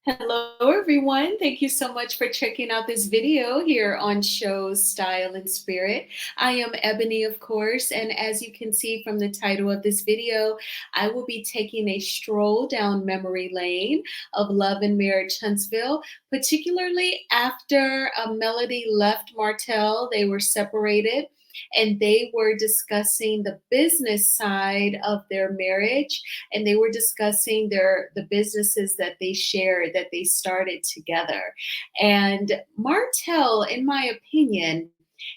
Hello, everyone. Thank you so much for checking out this video here on Shows Style and Spirit. I am Ebony, of course, and as you can see from the title of this video, I will be taking a stroll down memory lane of love and marriage Huntsville, particularly after Melody left Martell. They were separated and they were discussing the business side of their marriage, and they were discussing the businesses that they shared, that they started together. And Martell, in my opinion,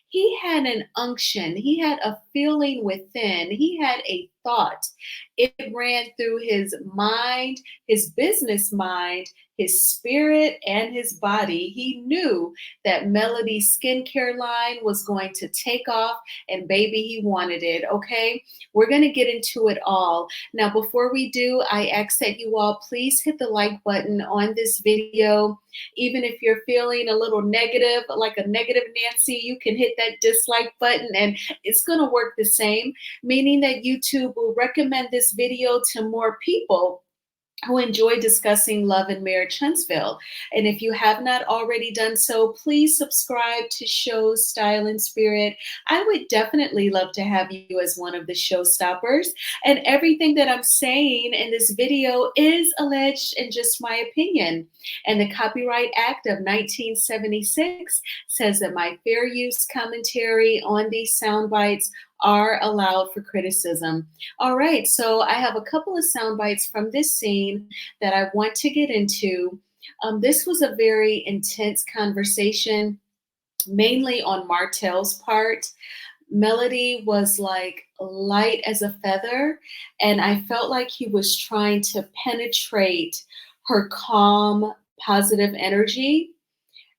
he had an unction, he had a feeling within, he had a thought. It ran through his mind, his business mind, his spirit, and his body. He knew that Melody's skincare line was going to take off, and baby, he wanted it. Okay, we're going to get into it all. Now, before we do, I ask that you all please hit the like button on this video. Even if you're feeling a little negative, like a negative Nancy, you can hit that dislike button and it's going to work the same, meaning that YouTube will recommend this video to more people who enjoy discussing love and marriage Huntsville. And if you have not already done so, please subscribe to Shows Style and Spirit. I would definitely love to have you as one of the showstoppers. And everything that I'm saying in this video is alleged and just my opinion. And the Copyright Act of 1976 says that my fair use commentary on these sound bites are allowed for criticism. All right, so I have a couple of sound bites from this scene that I want to get into. This was a very intense conversation, mainly on Martell's part. Melody was like light as a feather, and I felt like he was trying to penetrate her calm, positive energy.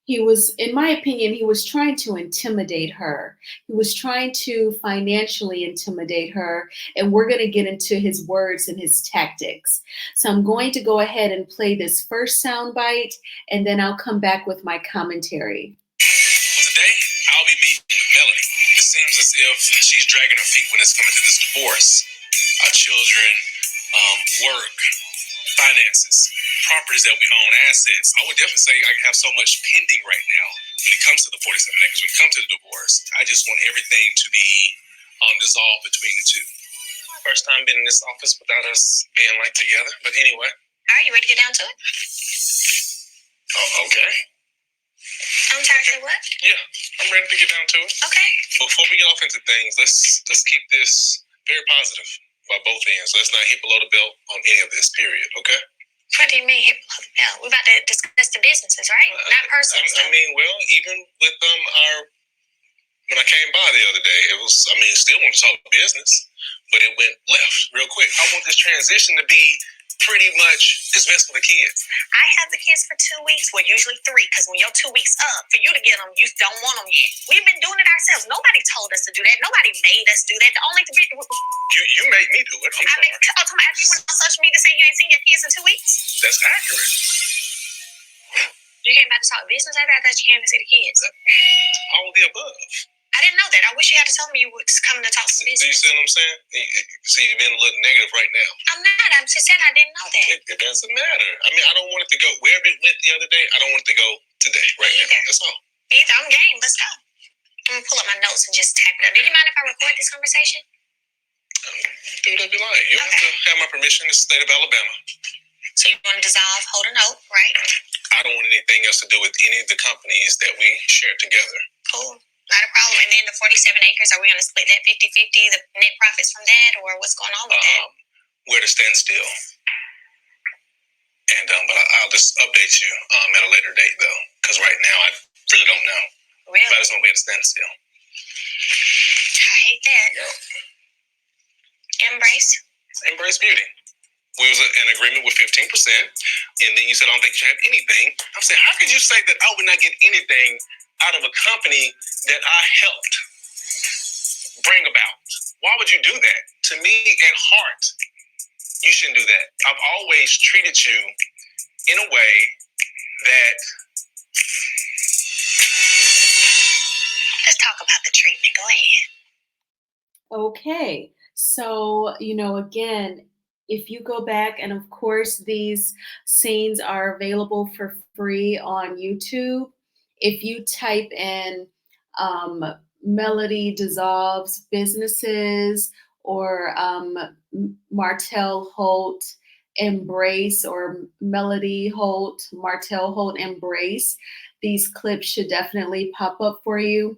He was, in my opinion, he was trying to intimidate her. He was trying to financially intimidate her. And we're going to get into his words and his tactics. So I'm going to go ahead and play this first soundbite, and then I'll come back with my commentary. Well, today, I'll be meeting with Melody. It seems as if she's dragging her feet when it's coming to this divorce. Our children, work, finances, properties that we own, assets. I would definitely say I have so much pending right now when it comes to the 47 acres, when it comes to the divorce. I just want everything to be dissolved between the two. First time being in this office without us being like together. But anyway. All right, you ready to get down to it? Oh, okay. I'm sorry, say what? Yeah, I'm ready to get down to it. Okay. Before we get off into things, let's keep this very positive by both ends. Let's not hit below the belt on any of this, period, okay? What do you mean hit below the belt? We're about to discuss the businesses, right? Not personal stuff. I mean, well, even with when I came by the other day, it was, still want to talk business, but it went left real quick. I want this transition to be pretty much it's best for the kids. I have the kids for 2 weeks, well, usually 3, because when you're 2 weeks up, for you to get them, you don't want them yet. We've been doing it ourselves. Nobody told us to do that. Nobody made us do that. The only thing you made me do it. I'm sorry. After you went on social media saying you ain't seen your kids in 2 weeks? That's accurate. You came back to talk business after I thought you came to see the kids. All of the above. I didn't know that. I wish you had to tell me you was coming to talk some business. Do you see what I'm saying? See, you're being a little negative right now. I'm not. I'm just saying I didn't know that. It doesn't matter. I don't want it to go wherever it went the other day. I don't want it to go today, right now. That's all. Either. I'm game. Let's go. I'm going to pull up my notes and just type it up. Do you mind if I record this conversation? Do whatever you like. You don't have to have my permission. It's the state of Alabama. So you want to dissolve, hold a note, right? I don't want anything else to do with any of the companies that we share together. Cool. Not a problem. And then the 47 acres, are we going to split that 50-50, the net profits from that, or what's going on with that? We're at a standstill. And but I'll just update you at a later date, though, because right now I really don't know. Really? But I just want to be at a standstill. I hate that. Yep. MBrace Beauty. We was in agreement with 15%, and then you said, I don't think you should have anything. I'm saying, how could you say that I would not get anything out of a company that I helped bring about? Why would you do that? To me, at heart, you shouldn't do that. I've always treated you in a way that... Let's talk about the treatment. Go ahead. Okay, so, again, if you go back, and of course, these scenes are available for free on YouTube. If you type in um, Melody dissolves businesses or Martell Holt embrace or Melody Holt, Martell Holt embrace, these clips should definitely pop up for you.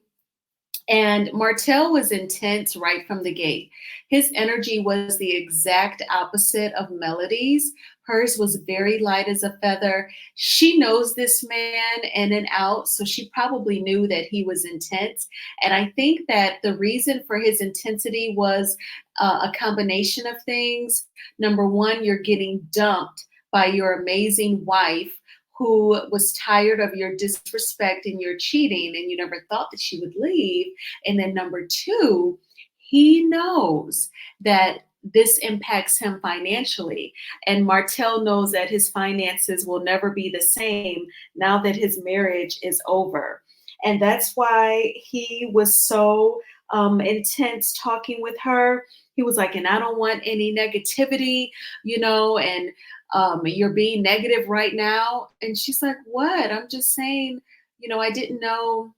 And Martell was intense right from the gate. His energy was the exact opposite of Melody's. Hers was very light as a feather. She knows this man in and out, so she probably knew that he was intense. And I think that the reason for his intensity was a combination of things. Number one, you're getting dumped by your amazing wife who was tired of your disrespect and your cheating, and you never thought that she would leave. And then number two, he knows that this impacts him financially. And Martell knows that his finances will never be the same now that his marriage is over. And that's why he was so intense talking with her. He was like, and I don't want any negativity, and you're being negative right now. And she's like, what? I'm just saying, I didn't know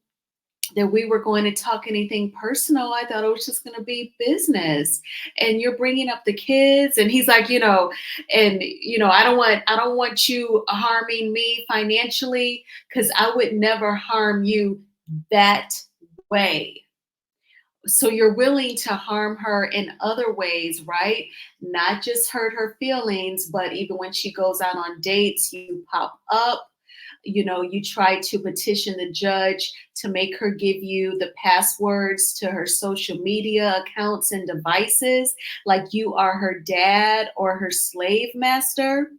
that we were going to talk anything personal. I thought it was just going to be business. And you're bringing up the kids. And he's like, I don't want you harming me financially because I would never harm you that way. So you're willing to harm her in other ways, right? Not just hurt her feelings, but even when she goes out on dates, you pop up. You try to petition the judge to make her give you the passwords to her social media accounts and devices, like you are her dad or her slave master.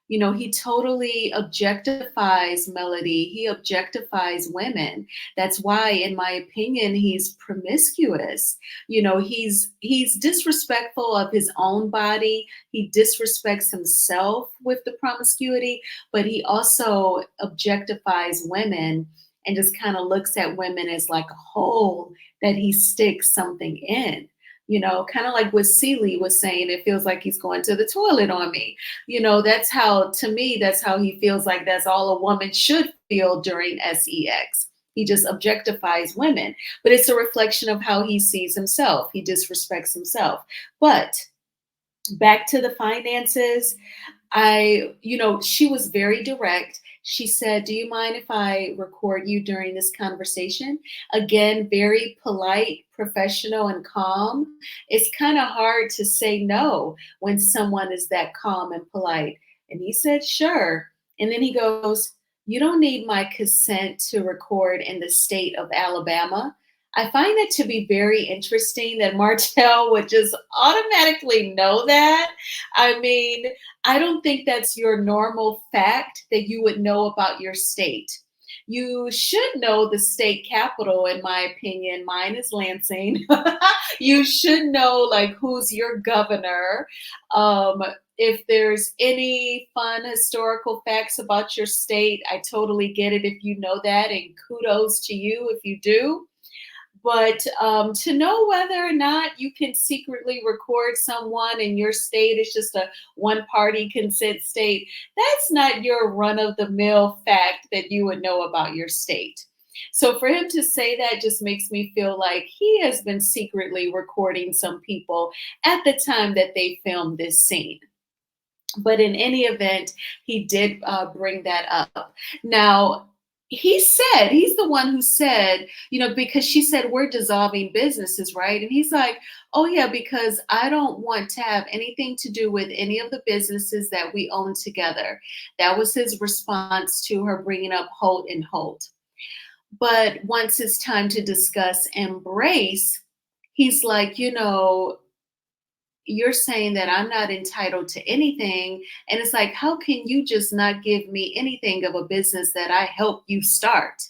He totally objectifies Melody. He objectifies women. That's why, in my opinion, he's promiscuous. He's disrespectful of his own body. He disrespects himself with the promiscuity, but he also objectifies women and just kind of looks at women as like a hole that he sticks something in. Kind of like what Celie was saying, it feels like he's going to the toilet on me. That's how, to me, that's how he feels like that's all a woman should feel during sex. He just objectifies women, but it's a reflection of how he sees himself. He disrespects himself. But back to the finances, she was very direct. She said, do you mind if I record you during this conversation? Again, very polite, professional, and calm. It's kind of hard to say no when someone is that calm and polite. And he said, sure. And then he goes, you don't need my consent to record in the state of Alabama. I find it to be very interesting that Martell would just automatically know that. I mean, I don't think that's your normal fact that you would know about your state. You should know the state capital, in my opinion. Mine is Lansing. You should know like who's your governor. If there's any fun historical facts about your state, I totally get it if you know that, and kudos to you if you do. But to know whether or not you can secretly record someone in your state is just a one party consent state. That's not your run of the mill fact that you would know about your state. So for him to say that just makes me feel like he has been secretly recording some people at the time that they filmed this scene. But in any event, he did bring that up. Now, he's the one who said, because she said, we're dissolving businesses, right? And he's like, oh, yeah, because I don't want to have anything to do with any of the businesses that we own together. That was his response to her bringing up Holt and Holt. But once it's time to discuss MBrace, he's like, you're saying that I'm not entitled to anything. And it's like, how can you just not give me anything of a business that I helped you start?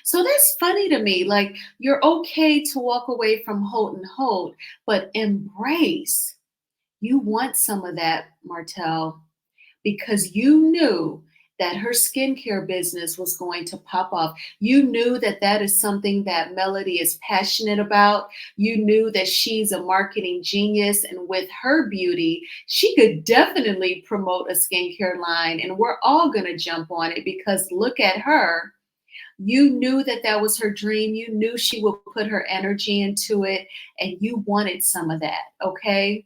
So that's funny to me. Like, you're okay to walk away from Holt and Holt, but MBrace, you want some of that, Martell, because you knew that her skincare business was going to pop off. You knew that that is something that Melody is passionate about. You knew that she's a marketing genius, and with her beauty, she could definitely promote a skincare line, and we're all going to jump on it because look at her. You knew that that was her dream. You knew she would put her energy into it, and you wanted some of that, okay?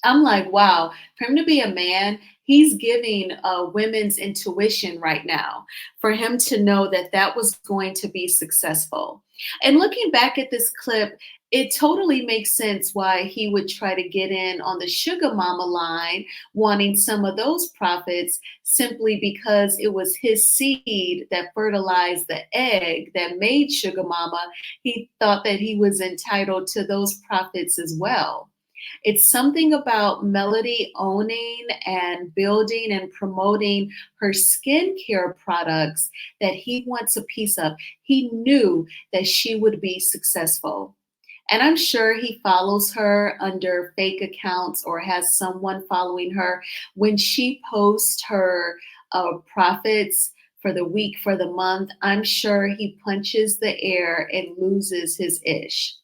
I'm like, wow, for him to be a man, he's giving women's intuition right now for him to know that that was going to be successful. And looking back at this clip, it totally makes sense why he would try to get in on the sugar mama line, wanting some of those profits simply because it was his seed that fertilized the egg that made sugar mama. He thought that he was entitled to those profits as well. It's something about Melody owning and building and promoting her skincare products that he wants a piece of. He knew that she would be successful. And I'm sure he follows her under fake accounts or has someone following her. When she posts her profits for the week, for the month, I'm sure he punches the air and loses his ish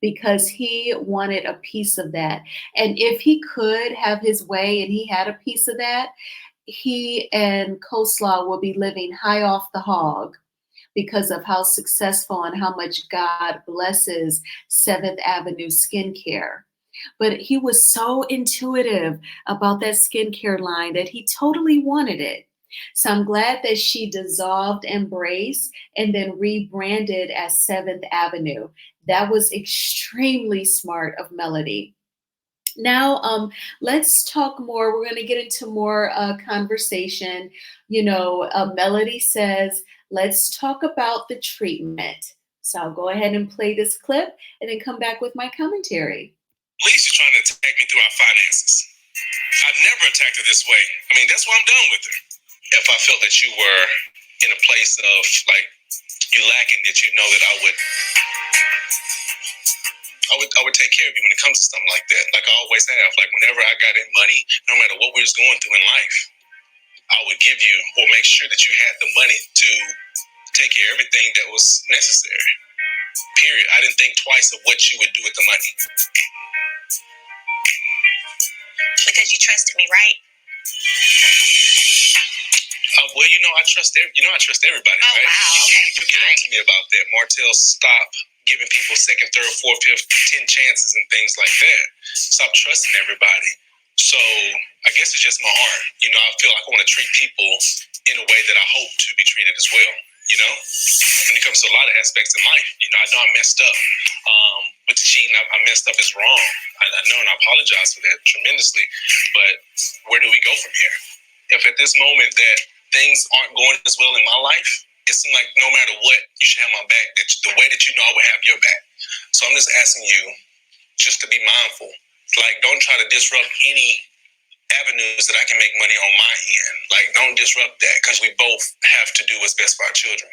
because he wanted a piece of that. And if he could have his way and he had a piece of that, he and Coleslaw will be living high off the hog because of how successful and how much God blesses Seventh Avenue skincare. But he was so intuitive about that skincare line that he totally wanted it. So I'm glad that she dissolved MBrace and then rebranded as Seventh Avenue. That was extremely smart of Melody. Now, let's talk more. We're going to get into more conversation. Melody says, let's talk about the treatment. So I'll go ahead and play this clip and then come back with my commentary. Lisa trying to attack me through our finances. I've never attacked her this way. I mean, that's why I'm done with her. If I felt that you were in a place of like you lacking, that you know that I would take care of you when it comes to something like that. Like I always have. Like whenever I got in money, no matter what we was going through in life, I would give you or make sure that you had the money to take care of everything that was necessary. Period. I didn't think twice of what you would do with the money. Because you trusted me, right? Well, I trust everybody, right? Wow. You get on to me about that. Martell, stop giving people second, third, fourth, fifth, 10 chances and things like that. Stop trusting everybody. So I guess it's just my heart. I feel like I want to treat people in a way that I hope to be treated as well. When it comes to a lot of aspects in life, I know I messed up. With the cheating, I messed up is wrong. I know, and I apologize for that tremendously. But where do we go from here? If at this moment that things aren't going as well in my life, it seems like no matter what, you should have my back. That the way that I would have your back. So I'm just asking you just to be mindful. Like, don't try to disrupt any avenues that I can make money on my end. Like, don't disrupt that because we both have to do what's best for our children.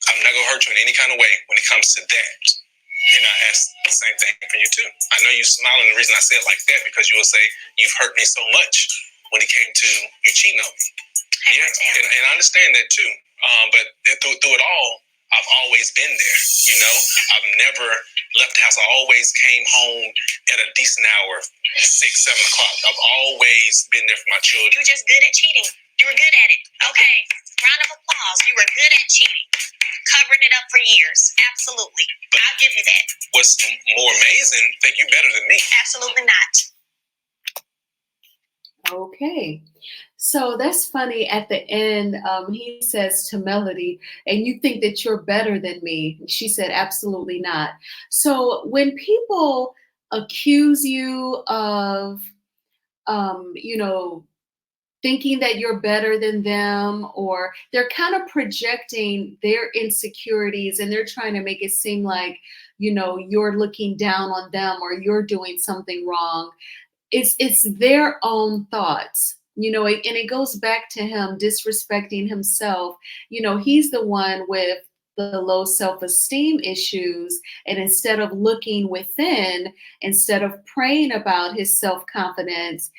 I'm not going to hurt you in any kind of way when it comes to that. And I ask the same thing for you too. I know you smiling. The reason I say it like that because you will say you've hurt me so much when it came to you cheating on me. Yeah, and I understand that too. But through it all, I've always been there. I've never left the house. I always came home at a decent hour, 6, 7 o'clock. I've always been there for my children. You were just good at cheating. You were good at it. Okay, round of applause. You were good at cheating. Covering it up for years. Absolutely. But I'll give you that. What's more amazing, think you better than me. Absolutely not. Okay. So that's funny. At the end, he says to Melody, and you think that you're better than me. She said, absolutely not. So when people accuse you of, thinking that you're better than them, or they're kind of projecting their insecurities and they're trying to make it seem like, you're looking down on them or you're doing something wrong. It's their own thoughts, and it goes back to him disrespecting himself. He's the one with the low self-esteem issues, and instead of looking within, instead of praying about his self-confidence,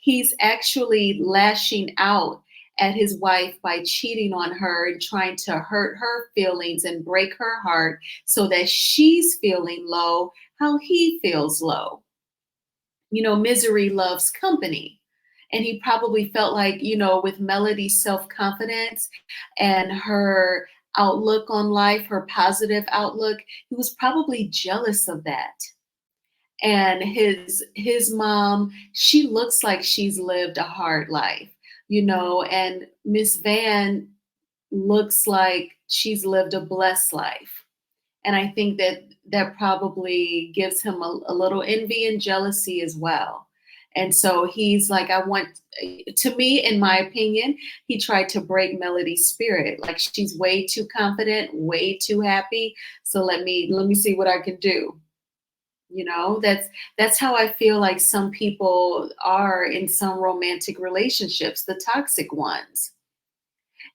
he's actually lashing out at his wife by cheating on her and trying to hurt her feelings and break her heart so that she's feeling low, how he feels low. Misery loves company. And he probably felt like, with Melody's self confidence and her outlook on life, her positive outlook, he was probably jealous of that. And his mom, she looks like she's lived a hard life, and Miss Van looks like she's lived a blessed life. And I think that that probably gives him a little envy and jealousy as well. And so he's like, to me, in my opinion, he tried to break Melody's spirit. Like she's way too confident, way too happy. So let me see what I can do. That's how I feel like some people are in some romantic relationships, the toxic ones.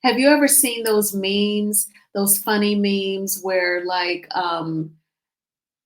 Have you ever seen those memes, those funny memes where like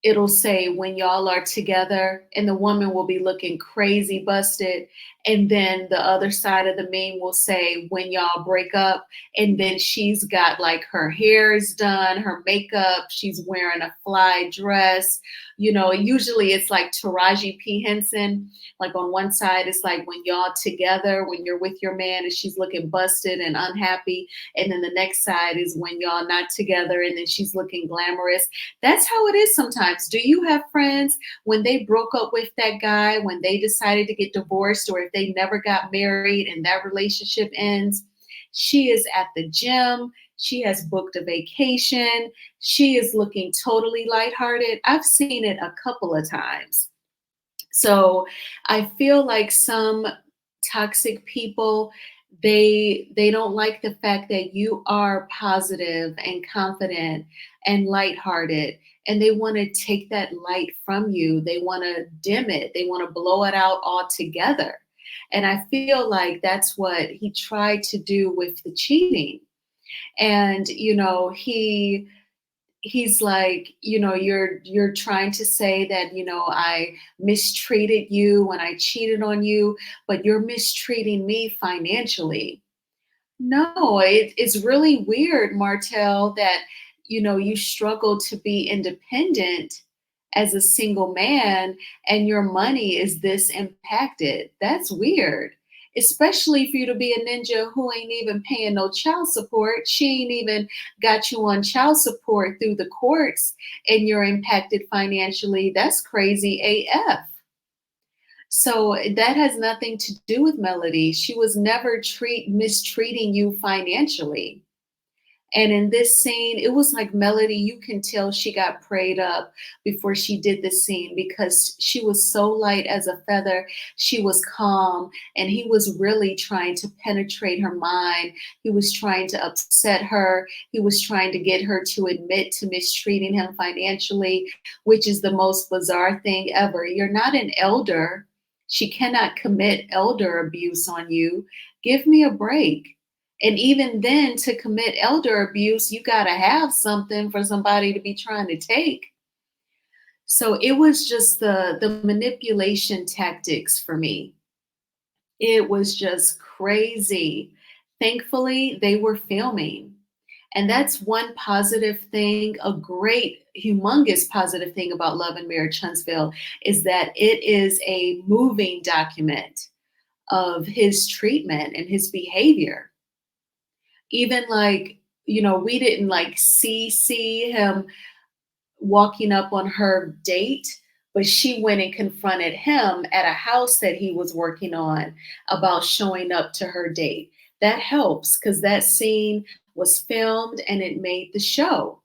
it'll say when y'all are together and the woman will be looking crazy busted, and then the other side of the meme will say when y'all break up, and then she's got like her hair is done, her makeup, she's wearing a fly dress. Usually it's like Taraji P. Henson. Like on one side it's like when y'all together, when you're with your man and she's looking busted and unhappy, and then the next side is when y'all not together and then she's looking glamorous. That's how it is sometimes. Do you have friends when they broke up with that guy, when they decided to get divorced, or if they never got married and that relationship ends? She is at the gym. She has booked a vacation. She is looking totally lighthearted. I've seen it a couple of times. So I feel like some toxic people, they don't like the fact that you are positive and confident and lighthearted, and they want to take that light from you. They want to dim it. They want to blow it out altogether. And I feel like that's what he tried to do with the cheating. And he's like, you're trying to say that, I mistreated you when I cheated on you, but you're mistreating me financially. No, it's really weird, Martell, that you struggle to be independent as a single man and your money is this impacted. That's weird. Especially for you to be a ninja who ain't even paying no child support. She ain't even got you on child support through the courts and you're impacted financially. That's crazy AF. So that has nothing to do with Melody. She was never mistreating you financially. And in this scene, it was like Melody, you can tell she got prayed up before she did the scene because she was so light as a feather. She was calm, and he was really trying to penetrate her mind. He was trying to upset her. He was trying to get her to admit to mistreating him financially, which is the most bizarre thing ever. You're not an elder. She cannot commit elder abuse on you. Give me a break. And even then, to commit elder abuse, you got to have something for somebody to be trying to take. So it was just the manipulation tactics for me. It was just crazy. Thankfully, they were filming. And that's one positive thing, a great, humongous positive thing about Love and Marriage Huntsville is that it is a moving document of his treatment and his behavior. Even like, we didn't like see him walking up on her date, but she went and confronted him at a house that he was working on about showing up to her date. That helps because that scene was filmed and it made the show.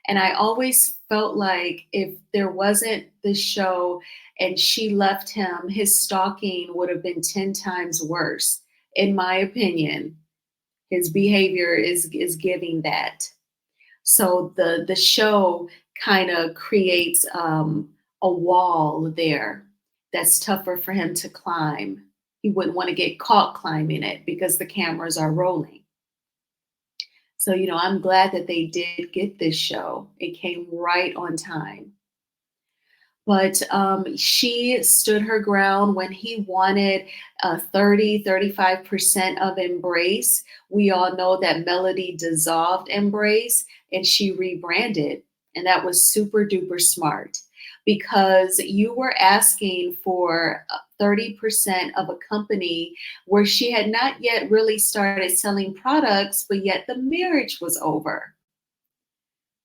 And I always felt like if there wasn't the show and she left him, his stalking would have been 10 times worse, in my opinion. His behavior is giving that. So the show kind of creates a wall there that's tougher for him to climb. He wouldn't want to get caught climbing it because the cameras are rolling. So, I'm glad that they did get this show. It came right on time. But she stood her ground when he wanted 35% of MBrace. We all know that Melody dissolved MBrace and she rebranded. And that was super duper smart because you were asking for 30% of a company where she had not yet really started selling products, but yet the marriage was over.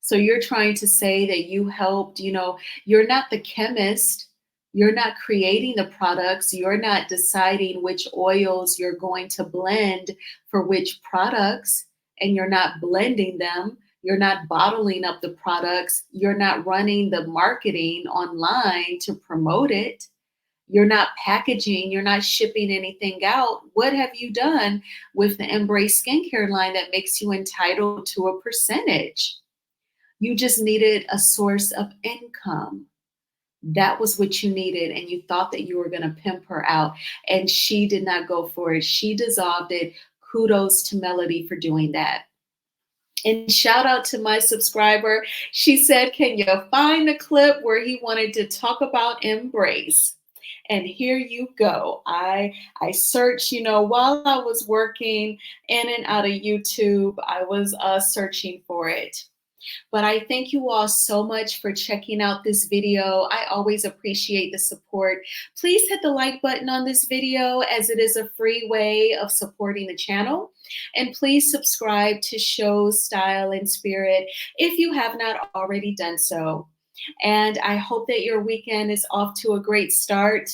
So you're trying to say that you helped, you're not the chemist, you're not creating the products, you're not deciding which oils you're going to blend for which products, and you're not blending them. You're not bottling up the products. You're not running the marketing online to promote it. You're not packaging, you're not shipping anything out. What have you done with the Embrace skincare line that makes you entitled to a percentage? You just needed a source of income. That was what you needed. And you thought that you were going to pimp her out. And she did not go for it. She dissolved it. Kudos to Melody for doing that. And shout out to my subscriber. She said, can you find the clip where he wanted to talk about Embrace? And here you go. I searched, while I was working in and out of YouTube, I was searching for it. But I thank you all so much for checking out this video. I always appreciate the support. Please hit the like button on this video as it is a free way of supporting the channel. And please subscribe to Shows, Style, and Spirit if you have not already done so. And I hope that your weekend is off to a great start.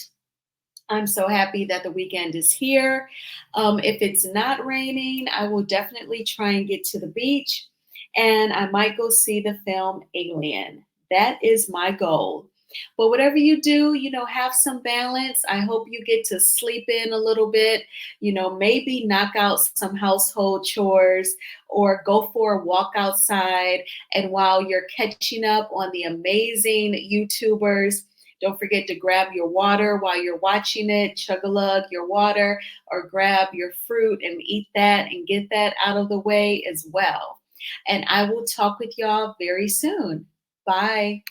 I'm so happy that the weekend is here. If it's not raining, I will definitely try and get to the beach. And I might go see the film Alien. That is my goal. But whatever you do, have some balance. I hope you get to sleep in a little bit, maybe knock out some household chores or go for a walk outside. And while you're catching up on the amazing YouTubers, don't forget to grab your water while you're watching it, chug-a-lug your water, or grab your fruit and eat that and get that out of the way as well. And I will talk with y'all very soon. Bye.